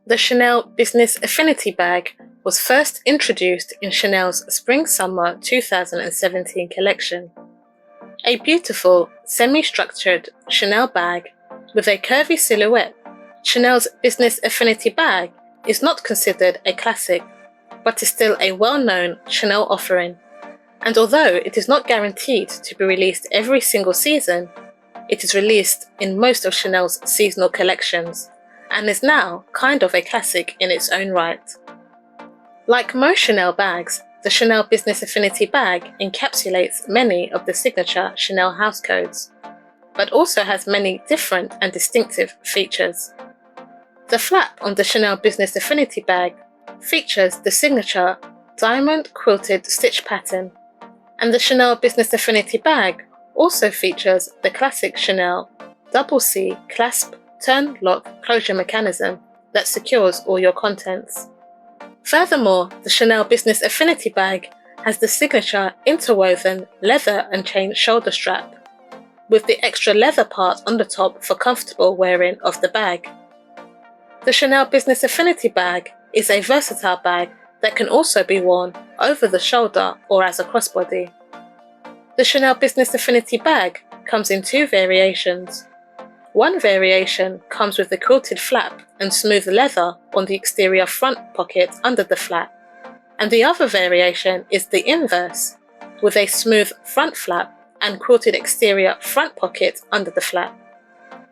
The Chanel Business Affinity bag was first introduced in Chanel's Spring-Summer 2017 collection. A beautiful, semi-structured Chanel bag with a curvy silhouette, Chanel's Business Affinity bag is not considered a classic, but is still a well-known Chanel offering. And although it is not guaranteed to be released every single season, it is released in most of Chanel's seasonal collections, and is now kind of a classic in its own right. Like most Chanel bags, the Chanel Business Affinity bag encapsulates many of the signature Chanel house codes, but also has many different and distinctive features. The flap on the Chanel Business Affinity bag features the signature diamond quilted stitch pattern, and the Chanel Business Affinity bag also features the classic Chanel double C clasp turn lock closure mechanism that secures all your contents. Furthermore, the Chanel Business Affinity bag has the signature interwoven leather and chain shoulder strap, with the extra leather part on the top for comfortable wearing of the bag. The Chanel Business Affinity bag is a versatile bag that can also be worn over the shoulder or as a crossbody. The Chanel Business Affinity bag comes in two variations. One variation comes with the quilted flap and smooth leather on the exterior front pocket under the flap, and the other variation is the inverse, with a smooth front flap and quilted exterior front pocket under the flap.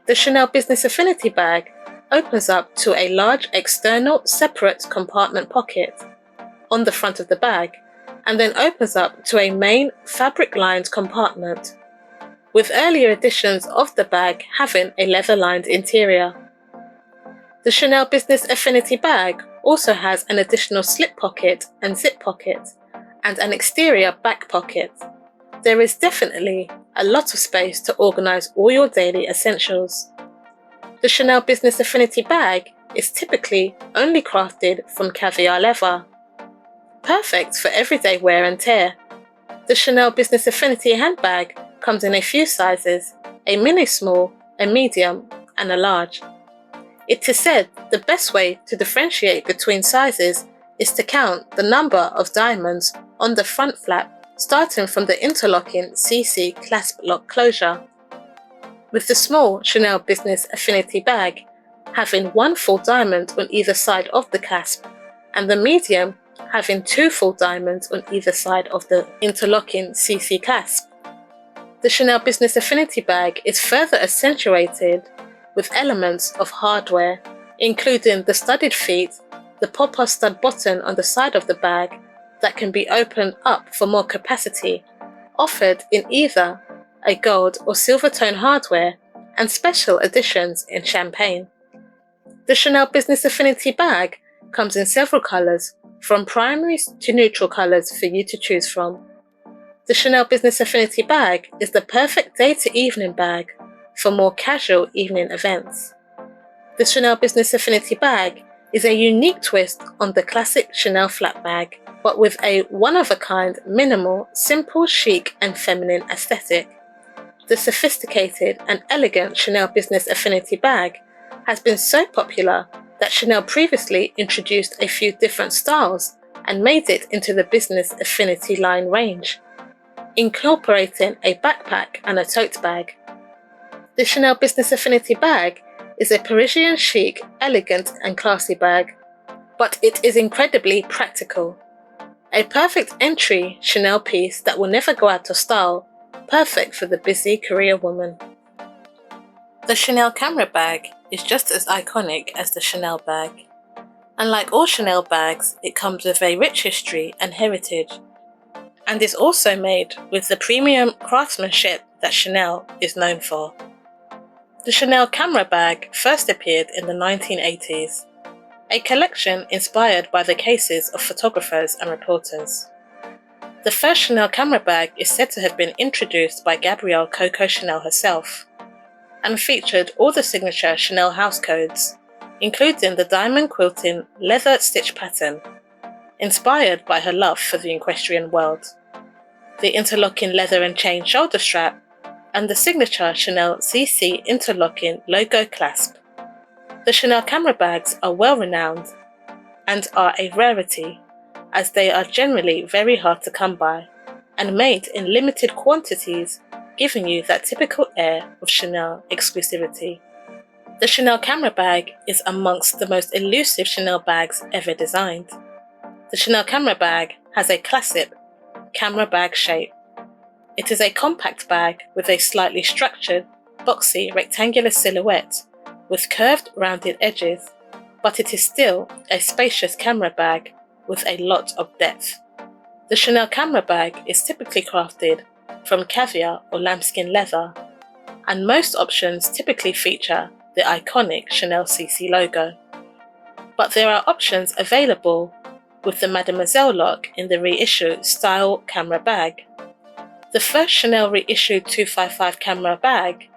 The Chanel Business Affinity bag opens up to a large external separate compartment pocket on the front of the bag, and then opens up to a main fabric-lined compartment, with earlier editions of the bag having a leather-lined interior. The Chanel Business Affinity bag also has an additional slip pocket and zip pocket, and an exterior back pocket. There is definitely a lot of space to organise all your daily essentials. The Chanel Business Affinity bag is typically only crafted from caviar leather, perfect for everyday wear and tear. The Chanel Business Affinity handbag comes in a few sizes: a mini small, a medium, and a large. It is said the best way to differentiate between sizes is to count the number of diamonds on the front flap, starting from the interlocking CC clasp lock closure, with the small Chanel Business Affinity bag having one full diamond on either side of the clasp, and the medium having two full diamonds on either side of the interlocking CC clasp. The Chanel Business Affinity bag is further accentuated with elements of hardware, including the studded feet, the popper stud button on the side of the bag that can be opened up for more capacity, offered in either a gold or silver tone hardware, and special editions in champagne. The Chanel Business Affinity bag comes in several colours, from primaries to neutral colours for you to choose from. The Chanel Business Affinity bag is the perfect day-to-evening bag for more casual evening events. The Chanel Business Affinity bag is a unique twist on the classic Chanel flat bag, but with a one-of-a-kind, minimal, simple, chic and feminine aesthetic. The sophisticated and elegant Chanel Business Affinity bag has been so popular that Chanel previously introduced a few different styles and made it into the Business Affinity line range, incorporating a backpack and a tote bag. The Chanel Business Affinity bag is a Parisian chic, elegant and classy bag, but it is incredibly practical. A perfect entry Chanel piece that will never go out of style, perfect for the busy career woman. The Chanel camera bag is just as iconic as the Chanel bag. And like all Chanel bags, it comes with a rich history and heritage, and is also made with the premium craftsmanship that Chanel is known for. The Chanel camera bag first appeared in the 1980s, a collection inspired by the cases of photographers and reporters. The first Chanel camera bag is said to have been introduced by Gabrielle Coco Chanel herself, and featured all the signature Chanel house codes, including the diamond quilting leather stitch pattern, inspired by her love for the equestrian world, the interlocking leather and chain shoulder strap, and the signature Chanel CC interlocking logo clasp. The Chanel camera bags are well renowned and are a rarity, as they are generally very hard to come by and made in limited quantities, giving you that typical air of Chanel exclusivity. The Chanel camera bag is amongst the most elusive Chanel bags ever designed. The Chanel camera bag has a classic camera bag shape. It is a compact bag with a slightly structured, boxy rectangular silhouette with curved rounded edges, but it is still a spacious camera bag with a lot of depth. The Chanel camera bag is typically crafted from caviar or lambskin leather, and most options typically feature the iconic Chanel CC logo. But there are options available with the Mademoiselle lock in the reissue style camera bag. The first Chanel reissued 255 camera bag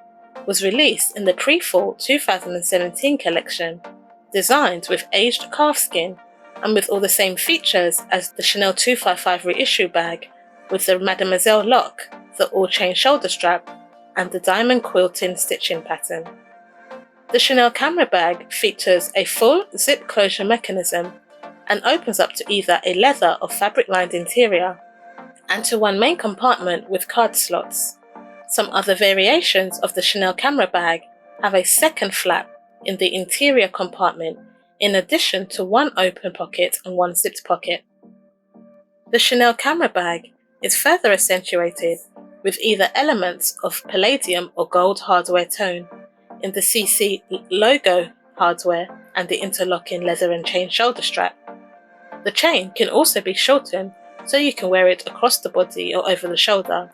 was released in the pre-fall 2017 collection, designed with aged calfskin and with all the same features as the Chanel 255 reissue bag, with the Mademoiselle lock, the all-chain shoulder strap, and the diamond quilting stitching pattern. The Chanel camera bag features a full zip closure mechanism and opens up to either a leather or fabric-lined interior and to one main compartment with card slots. Some other variations of the Chanel camera bag have a second flap in the interior compartment in addition to one open pocket and one zipped pocket. The Chanel camera bag is further accentuated with either elements of palladium or gold hardware tone in the CC logo hardware and the interlocking leather and chain shoulder strap. The chain can also be shortened so you can wear it across the body or over the shoulder.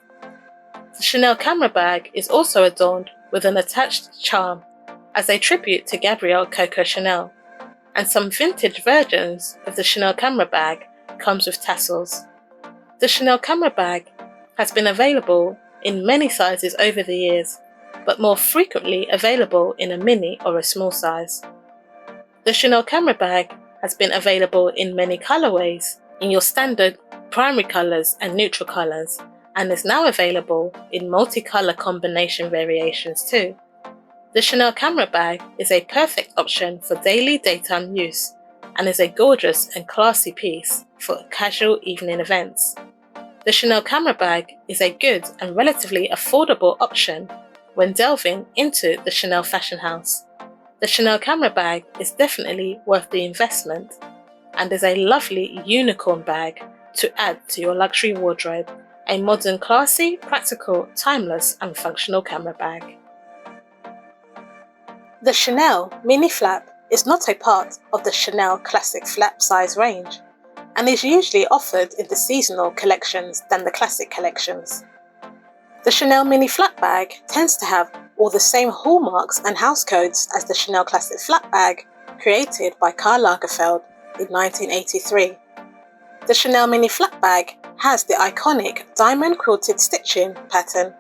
The Chanel camera bag is also adorned with an attached charm as a tribute to Gabrielle Coco Chanel, and some vintage versions of the Chanel camera bag comes with tassels. The Chanel camera bag has been available in many sizes over the years, but more frequently available in a mini or a small size. The Chanel camera bag has been available in many colorways, in your standard primary colors and neutral colors, and is now available in multi-color combination variations too. The Chanel camera bag is a perfect option for daily daytime use and is a gorgeous and classy piece for casual evening events. The Chanel camera bag is a good and relatively affordable option when delving into the Chanel fashion house. The Chanel camera bag is definitely worth the investment and is a lovely unicorn bag to add to your luxury wardrobe, a modern, classy, practical, timeless and functional camera bag. The Chanel mini flap is not a part of the Chanel classic flap size range and is usually offered in the seasonal collections than the classic collections. The Chanel mini flap bag tends to have all the same hallmarks and house codes as the Chanel classic flap bag created by Karl Lagerfeld in 1983. The Chanel mini flap bag has the iconic diamond quilted stitching pattern,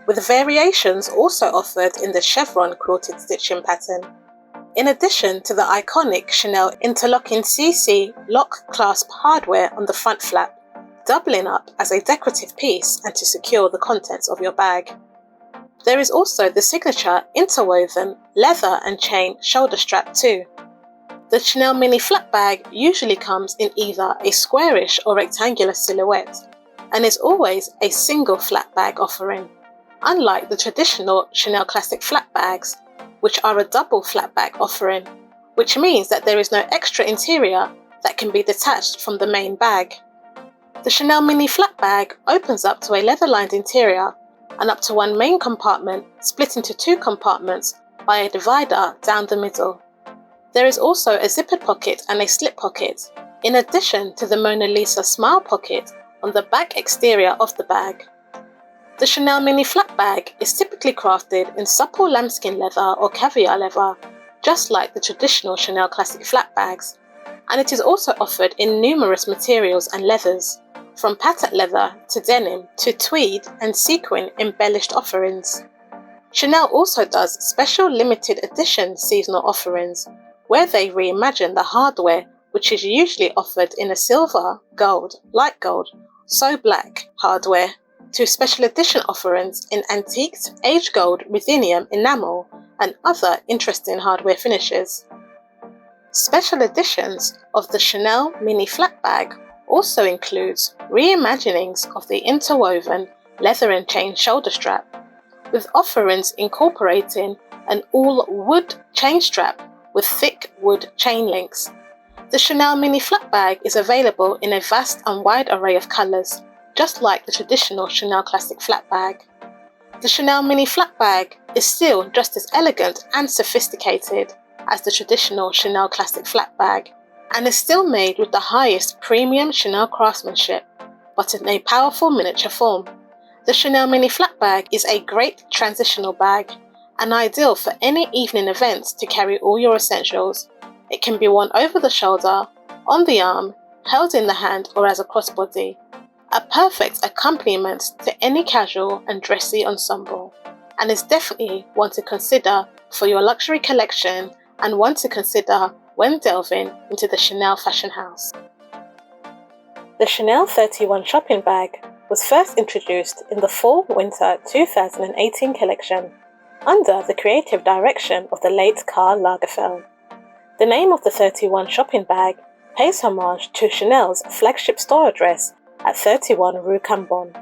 with variations also offered in the chevron quilted stitching pattern, in addition to the iconic Chanel interlocking CC lock clasp hardware on the front flap, doubling up as a decorative piece and to secure the contents of your bag. There is also the signature interwoven leather and chain shoulder strap too. The Chanel mini flap bag usually comes in either a squarish or rectangular silhouette and is always a single flap bag offering, unlike the traditional Chanel classic flap bags, which are a double flap bag offering, which means that there is no extra interior that can be detached from the main bag. The Chanel mini flap bag opens up to a leather-lined interior and up to one main compartment split into two compartments by a divider down the middle. There is also a zippered pocket and a slip pocket, in addition to the Mona Lisa smile pocket on the back exterior of the bag. The Chanel mini flap bag is typically crafted in supple lambskin leather or caviar leather, just like the traditional Chanel classic flap bags, and it is also offered in numerous materials and leathers, from patent leather to denim to tweed and sequin embellished offerings. Chanel also does special limited edition seasonal offerings, where they reimagine the hardware, which is usually offered in a silver, gold, light gold, so black hardware, to special edition offerings in antiqued aged gold ruthenium enamel and other interesting hardware finishes. Special editions of the Chanel mini flat bag also includes reimaginings of the interwoven leather and chain shoulder strap, with offerings incorporating an all-wood chain strap with thick wood chain links. The Chanel mini flat bag is available in a vast and wide array of colours, just like the traditional Chanel classic flat bag. The Chanel mini flat bag is still just as elegant and sophisticated as the traditional Chanel classic flat bag, and is still made with the highest premium Chanel craftsmanship, but in a powerful miniature form. The Chanel mini flat bag is a great transitional bag, and ideal for any evening events to carry all your essentials. It can be worn over the shoulder, on the arm, held in the hand, or as a crossbody. A perfect accompaniment to any casual and dressy ensemble, and is definitely one to consider for your luxury collection and one to consider when delving into the Chanel fashion house. The Chanel 31 shopping bag was first introduced in the Fall-Winter 2018 collection under the creative direction of the late Karl Lagerfeld. The name of the 31 shopping bag pays homage to Chanel's flagship store address at 31 Rue Cambon,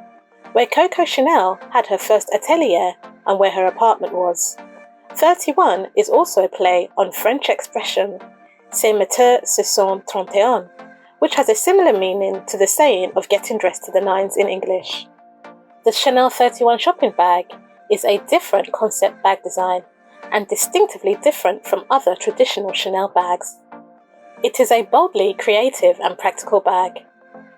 where Coco Chanel had her first atelier and where her apartment was. 31 is also a play on French expression "Ces metteurs ce sont 31", which has a similar meaning to the saying of getting dressed to the nines in English. The Chanel 31 shopping bag is a different concept bag design and distinctively different from other traditional Chanel bags. It is a boldly creative and practical bag.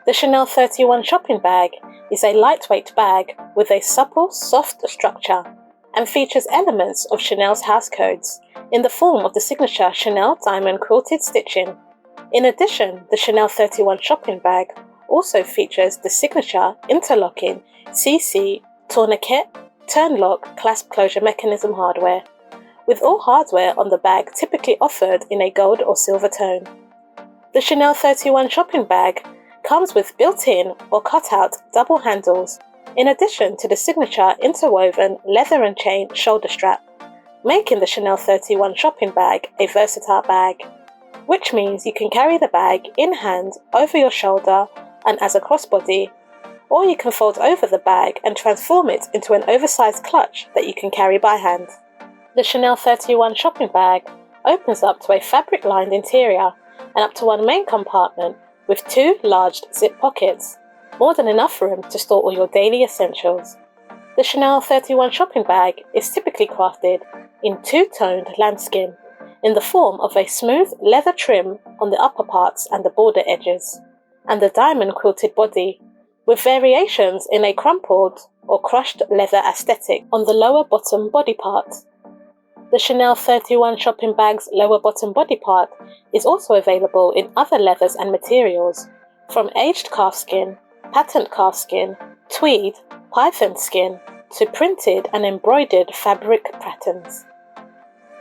The Chanel 31 shopping bag is a lightweight bag with a supple, soft structure and features elements of Chanel's house codes in the form of the signature Chanel diamond quilted stitching. In addition, the Chanel 31 shopping bag also features the signature interlocking CC tourniquet turn lock clasp closure mechanism hardware, with all hardware on the bag typically offered in a gold or silver tone. The Chanel 31 shopping bag comes with built-in or cut-out double handles, in addition to the signature interwoven leather and chain shoulder strap, making the Chanel 31 shopping bag a versatile bag, which means you can carry the bag in hand, over your shoulder, and as a crossbody, or you can fold over the bag and transform it into an oversized clutch that you can carry by hand. The Chanel 31 shopping bag opens up to a fabric-lined interior and up to one main compartment with two large zip pockets, more than enough room to store all your daily essentials. The Chanel 31 shopping bag is typically crafted in two-toned lambskin in the form of a smooth leather trim on the upper parts and the border edges, and the diamond quilted body, with variations in a crumpled or crushed leather aesthetic on the lower bottom body part. The Chanel 31 shopping bag's lower bottom body part is also available in other leathers and materials, from aged calfskin, patent calfskin, tweed, python skin, to printed and embroidered fabric patterns.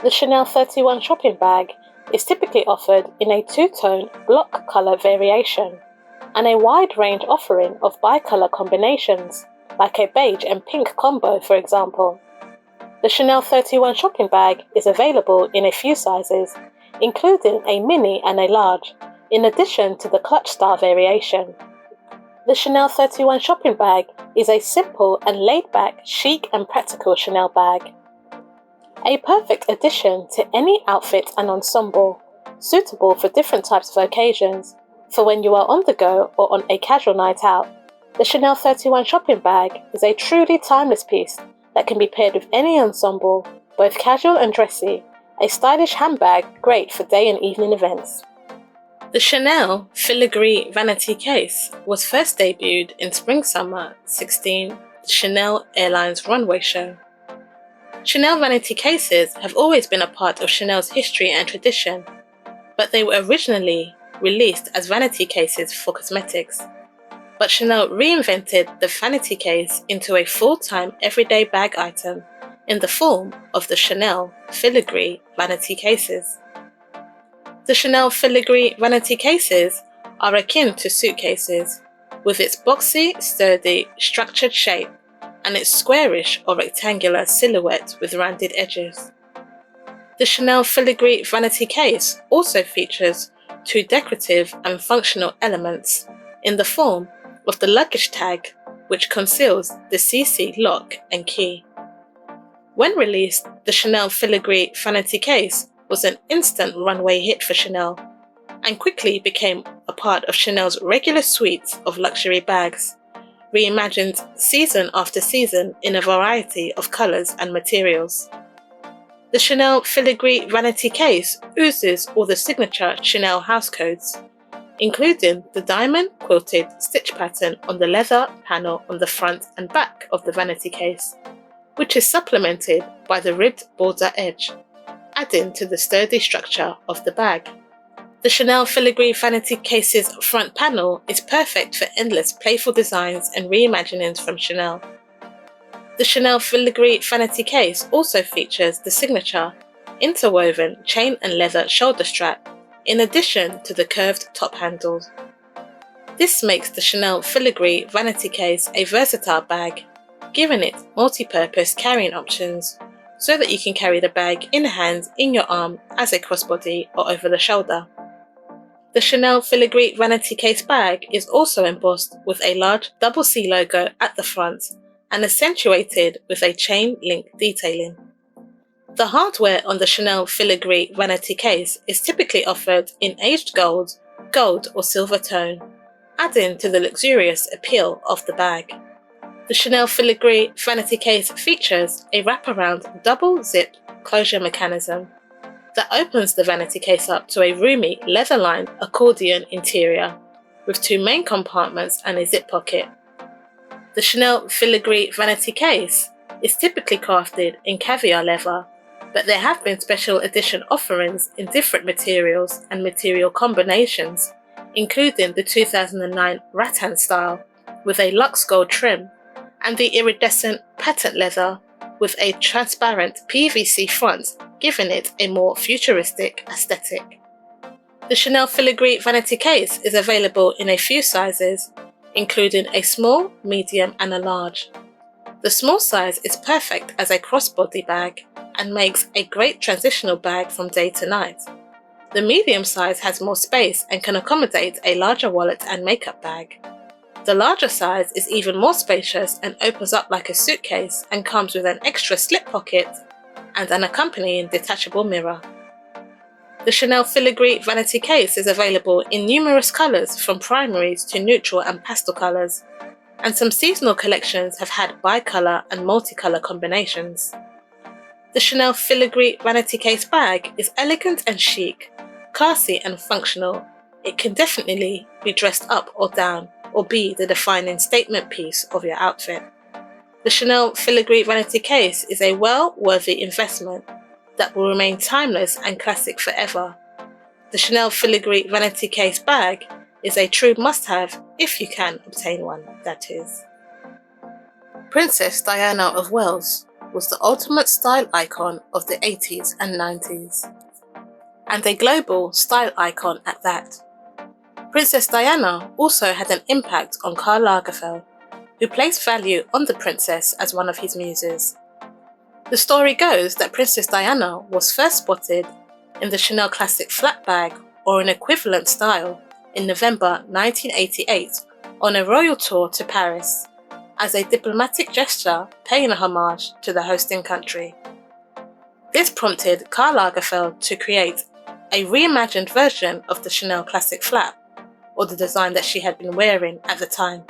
The Chanel 31 shopping bag is typically offered in a two-tone block colour variation, and a wide range offering of bi-colour combinations, like a beige and pink combo for example. The Chanel 31 shopping bag is available in a few sizes, including a mini and a large, in addition to the clutch style variation. The Chanel 31 shopping bag is a simple and laid-back, chic and practical Chanel bag. A perfect addition to any outfit and ensemble, suitable for different types of occasions, for when you are on the go or on a casual night out. The Chanel 31 shopping bag is a truly timeless piece that can be paired with any ensemble, both casual and dressy, a stylish handbag great for day and evening events. The Chanel filigree vanity case was first debuted in Spring-Summer 16 Chanel Airlines runway show. Chanel vanity cases have always been a part of Chanel's history and tradition, but they were originally released as vanity cases for cosmetics. But Chanel reinvented the vanity case into a full-time everyday bag item in the form of the Chanel filigree vanity cases. The Chanel filigree vanity cases are akin to suitcases, with its boxy, sturdy, structured shape and its squarish or rectangular silhouette with rounded edges. The Chanel filigree vanity case also features two decorative and functional elements in the form of the luggage tag, which conceals the CC lock and key. When released, the Chanel filigree vanity case was an instant runway hit for Chanel and quickly became a part of Chanel's regular suite of luxury bags, reimagined season after season in a variety of colours and materials. The Chanel filigree vanity case oozes all the signature Chanel house codes, including the diamond quilted stitch pattern on the leather panel on the front and back of the vanity case, which is supplemented by the ribbed border edge, adding to the sturdy structure of the bag. The Chanel filigree vanity case's front panel is perfect for endless playful designs and reimaginings from Chanel. The Chanel filigree vanity case also features the signature interwoven chain and leather shoulder strap, in addition to the curved top handles. This makes the Chanel filigree vanity case a versatile bag, giving it multi-purpose carrying options so that you can carry the bag in hand, in your arm, as a crossbody or over the shoulder. The Chanel filigree vanity case bag is also embossed with a large double C logo at the front and accentuated with a chain link detailing. The hardware on the Chanel filigree vanity case is typically offered in aged gold, gold or silver tone, adding to the luxurious appeal of the bag. The Chanel filigree vanity case features a wraparound double zip closure mechanism that opens the vanity case up to a roomy leather-lined accordion interior with two main compartments and a zip pocket. The Chanel filigree vanity case is typically crafted in caviar leather, but there have been special edition offerings in different materials and material combinations, including the 2009 rattan style with a luxe gold trim and the iridescent patent leather with a transparent PVC front, giving it a more futuristic aesthetic. The Chanel filigree vanity case is available in a few sizes, including a small, medium and a large. The small size is perfect as a crossbody bag and makes a great transitional bag from day to night. The medium size has more space and can accommodate a larger wallet and makeup bag. The larger size is even more spacious and opens up like a suitcase and comes with an extra slip pocket and an accompanying detachable mirror. The Chanel filigree vanity case is available in numerous colours from primaries to neutral and pastel colours, and some seasonal collections have had bi-colour and multicolour combinations. The Chanel filigree vanity case bag is elegant and chic, classy and functional. It can definitely be dressed up or down, or be the defining statement piece of your outfit. The Chanel filigree vanity case is a well-worthy investment that will remain timeless and classic forever. The Chanel filigree vanity case bag is a true must-have if you can obtain one, that is. Princess Diana of Wales was the ultimate style icon of the 80s and 90s, and a global style icon at that. Princess Diana also had an impact on Karl Lagerfeld, who placed value on the princess as one of his muses. The story goes that Princess Diana was first spotted in the Chanel classic flat bag or an equivalent style in November 1988 on a royal tour to Paris, as a diplomatic gesture paying a homage to the hosting country. This prompted Karl Lagerfeld to create a reimagined version of the Chanel classic flat, or the design that she had been wearing at the time,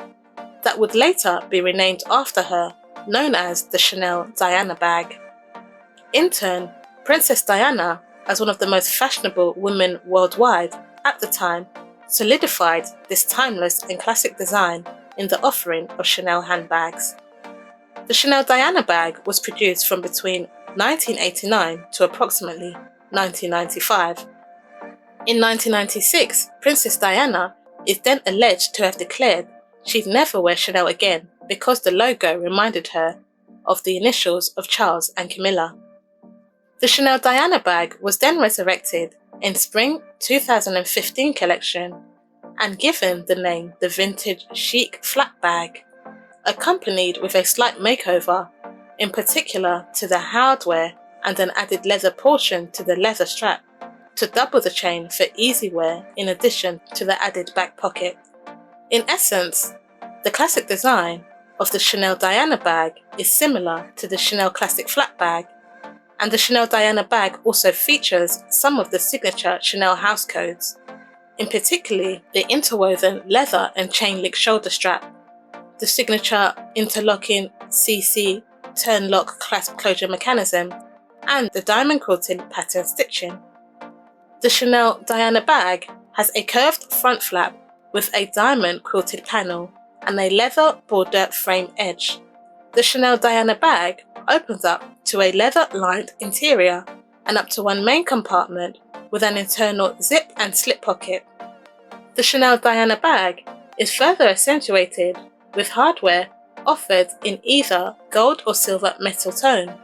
that would later be renamed after her, known as the Chanel Diana bag. In turn, Princess Diana, as one of the most fashionable women worldwide at the time, solidified this timeless and classic design in the offering of Chanel handbags. The Chanel Diana bag was produced from between 1989 to approximately 1995. In 1996, Princess Diana is then alleged to have declared she'd never wear Chanel again because the logo reminded her of the initials of Charles and Camilla. The Chanel Diana bag was then resurrected in spring 2015 collection and given the name the vintage chic flat bag, accompanied with a slight makeover, in particular to the hardware and an added leather portion to the leather strap to double the chain for easy wear in addition to the added back pocket. In essence, the classic design of the Chanel Diana bag is similar to the Chanel classic flat bag, and the Chanel Diana bag also features some of the signature Chanel house codes, in particularly the interwoven leather and chain link shoulder strap, the signature interlocking CC turn lock clasp closure mechanism, and the diamond quilting pattern stitching. The Chanel Diana bag has a curved front flap with a diamond quilted panel and a leather border frame edge. The Chanel Diana bag opens up to a leather-lined interior and up to one main compartment with an internal zip and slip pocket. The Chanel Diana bag is further accentuated with hardware offered in either gold or silver metal tone,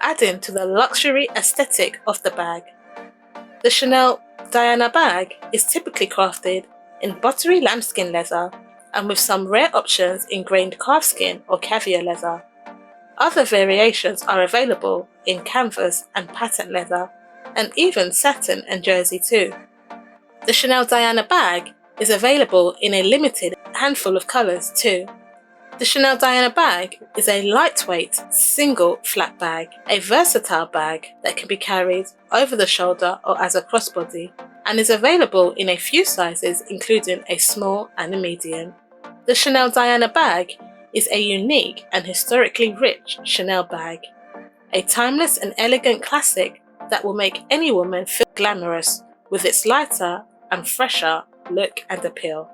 adding to the luxury aesthetic of the bag. The Chanel Diana bag is typically crafted in buttery lambskin leather and with some rare options in grained calfskin or caviar leather. Other variations are available in canvas and patent leather, and even satin and jersey too. The Chanel Diana bag is available in a limited handful of colours too. The Chanel Diana bag is a lightweight, single flat bag, a versatile bag that can be carried over the shoulder or as a crossbody, and is available in a few sizes including a small and a medium. The Chanel Diana bag is a unique and historically rich Chanel bag, a timeless and elegant classic that will make any woman feel glamorous with its lighter and fresher look and appeal.